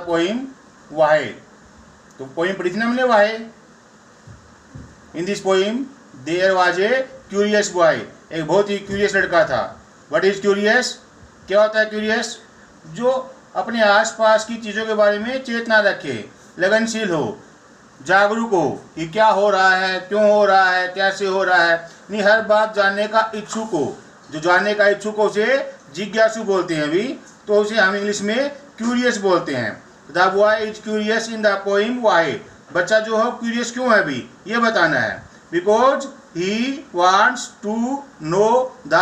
The poem why. तो poem पढ़ी थी ना हमने why. In this poem there was a curious boy, एक बहुत ही क्यूरियस लड़का था। What is curious? क्या होता है क्यूरियस? जो अपने आसपास की चीज़ों के बारे में चेतना रखे, लगनशील हो, जागरूक हो कि क्या हो रहा है, क्यों हो रहा है, कैसे हो रहा है, नहीं हर बात जानने का इच्छुक हो। जो जानने का इच्छुक हो उसे जिज्ञासु बोलते हैं अभी, तो उसे हम इंग्लिश में क्यूरियस बोलते हैं। The boy is curious in the poem why. बच्चा जो हो क्यूरियस क्यों है अभी ये बताना है। Because he wants to know the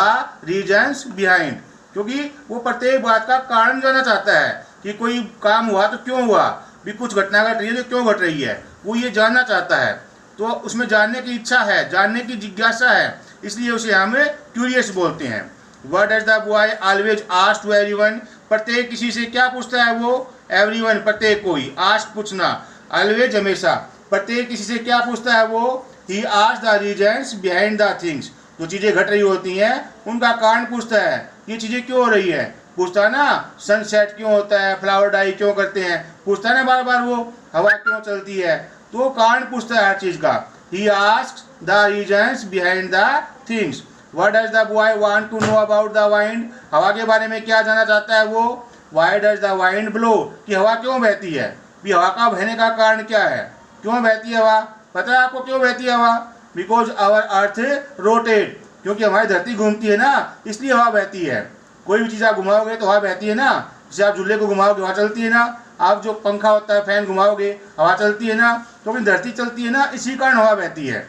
reasons behind, क्योंकि वो प्रत्येक बात का कारण जानना चाहता है कि कोई काम हुआ तो क्यों हुआ, भी कुछ घटना घट रही है तो क्यों घट रही है, वो ये जानना चाहता है। तो उसमें जानने की इच्छा है, जानने की जिज्ञासा है, इसलिए उसे हम क्यूरियस बोलते हैं। What does the boy always ask to everyone. प्रत्येक किसी से क्या पूछता है वो? एवरीवन, प्रत्येक कोई। आस्क पूछना, ऑलवेज हमेशा। प्रत्येक किसी से क्या पूछता है वो? He ask the reasons behind the things. जो चीज़ें घट रही होती हैं उनका कारण पूछता है, ये चीज़ें क्यों हो रही है। पूछता है ना, सनसेट क्यों होता है, फ्लावर डाई क्यों करते हैं, पूछता है ना बार बार वो, हवा क्यों चलती है, तो कारण पूछता है हर चीज़ का। He asks the reasons behind the things. What does the boy want to know about the wind. हवा के बारे में क्या जानना चाहता है वो? Why does the wind blow, कि हवा क्यों बहती है, भी हवा का बहने का कारण क्या है, क्यों बहती है हवा। पता है आपको क्यों बहती है हवा? बिकॉज आवर अर्थ रोटेट, क्योंकि हमारी धरती घूमती है ना, इसलिए हवा बहती है। कोई भी चीज़ आप घुमाओगे तो हवा बहती है ना। जैसे आप झूले को घुमाओगे हवा चलती है ना, आप जो पंखा होता है फैन घुमाओगे हवा चलती है ना, तो अपनी धरती चलती है ना, इसी कारण हवा बहती है।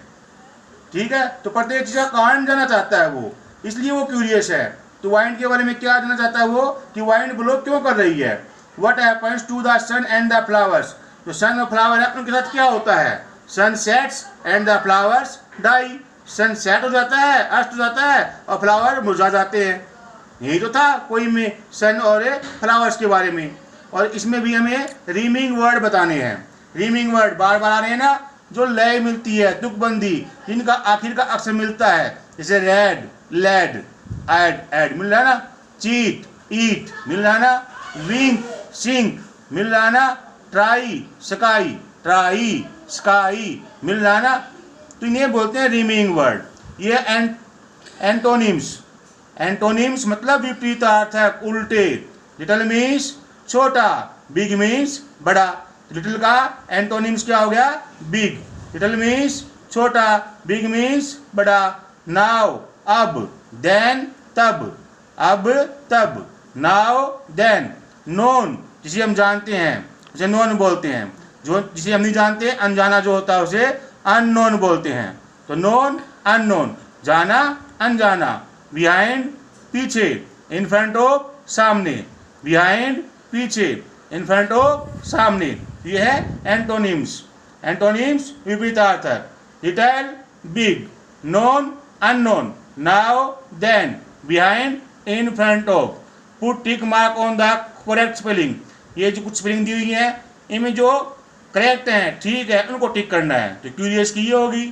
ठीक है, तो प्रत्येक चीज़ का कारण जानना चाहता है वो, इसलिए वो क्यूरियस है। तो वाइंड के बारे में क्या जानना चाहता है वो, कि वाइंड ब्लो क्यों कर रही है। What happens to the sun and the flowers. जो सन और फ्लावर है उनके साथ क्या होता है? Sun sets and the flowers die. Sun set हो जाता है, अस्त हो जाता है, और फ्लावर मुरझा जाते हैं। यही तो था कोई में सन और फ्लावर्स के बारे में। और इसमें भी हमें रीमिंग वर्ड बताने हैं। रीमिंग वर्ड बार बार आ रहे हैं ना, जो लय मिलती है, तुकबंदी, जिनका आखिर का अक्षर मिलता है। जैसे रेड, लेड, एड, एड मिल रहा है ना, चीट, ईट मिल रहा है ना, विंक, सिंक मिल रहा है ना, ट्राई, स्काई, ट्राई, स्काई मिल रहा है ना। तो इन्हें बोलते हैं रीमिंग वर्ड। ये एंटोनिम्स। एंटोनिम्स मतलब विपरीतार्थ है, उल्टे। लिटिल मीन्स छोटा, बिग मीन्स बड़ा। लिटिल का एंटोनिम्स क्या हो गया? बिग। लिटिल मीन्स छोटा, बिग मीन्स बड़ा। नाउ अब, देन तब, अब तब, नाउ देन। नोन जिसे हम जानते हैं उसे नोन बोलते हैं, जो जिसे हम नहीं जानते अनजाना जो होता है उसे अननोन बोलते हैं। तो नोन, अननोन, जाना, अनजाना। बिहाइंड पीछे, इन फ्रंट ऑफ सामने। बिहाइंड पीछे, इन फ्रंट ऑफ सामने। ये है एंटोनिम्स। एंटोनिम्स विपरीतार्थक। Little, big, known, unknown, now, then, behind, in front of. Put tick mark on the correct spelling. ये जो कुछ स्पेलिंग दी हुई है इनमें जो करेक्ट है, ठीक है, उनको टिक करना है। तो क्यूरियस की ये होगी,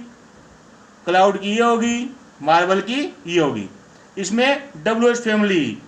क्लाउड की ये होगी, मार्बल की ये होगी। इसमें WH family,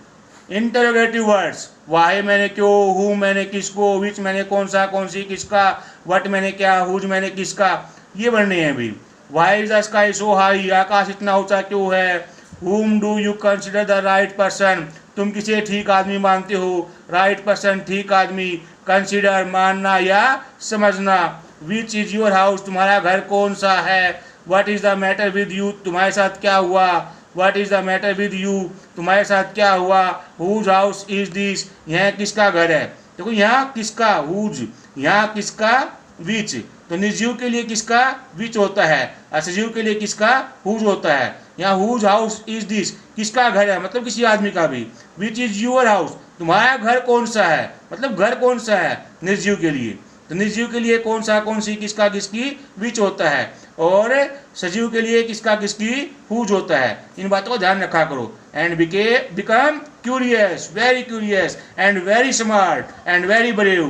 interrogative words, why मैंने क्यों, हु मैंने किसको, विच मैंने कौन सा, कौन सी किसका, व्हाट मैंने क्या, हुज मैंने किसका, ये बनने हैं अभी। Why is the sky so high, आकाश इतना ऊंचा क्यों है। Whom do you consider the right person, तुम किसे ठीक आदमी मानते हो। राइट पर्सन, ठीक आदमी। कंसिडर, मानना या समझना। विच इज योर हाउस, तुम्हारा घर कौन सा है। What is the matter with you, तुम्हारे साथ क्या हुआ। What is the matter with you, तुम्हारे साथ क्या हुआ। हुज हाउस इज दिस, यह किसका घर है। देखो यहाँ किसका हुज, यहाँ किसका विच। तो निर्जीव के लिए किसका विच होता है, असजीव के लिए किसका हुज होता है। यहाँ हुज हाउस इज दिस, किसका घर है मतलब किसी आदमी का भी। विच इज यूर हाउस, तुम्हारा घर कौन सा है मतलब घर कौन सा है निर्जीव के लिए। तो निर्जीव के लिए कौन सा, कौन सी, किसका किसकी विच होता है। और सजीव के लिए किसका किसकी हुज होता है। इन बातों का ध्यान रखा करो। And become curious, very curious, and very smart, and very brave.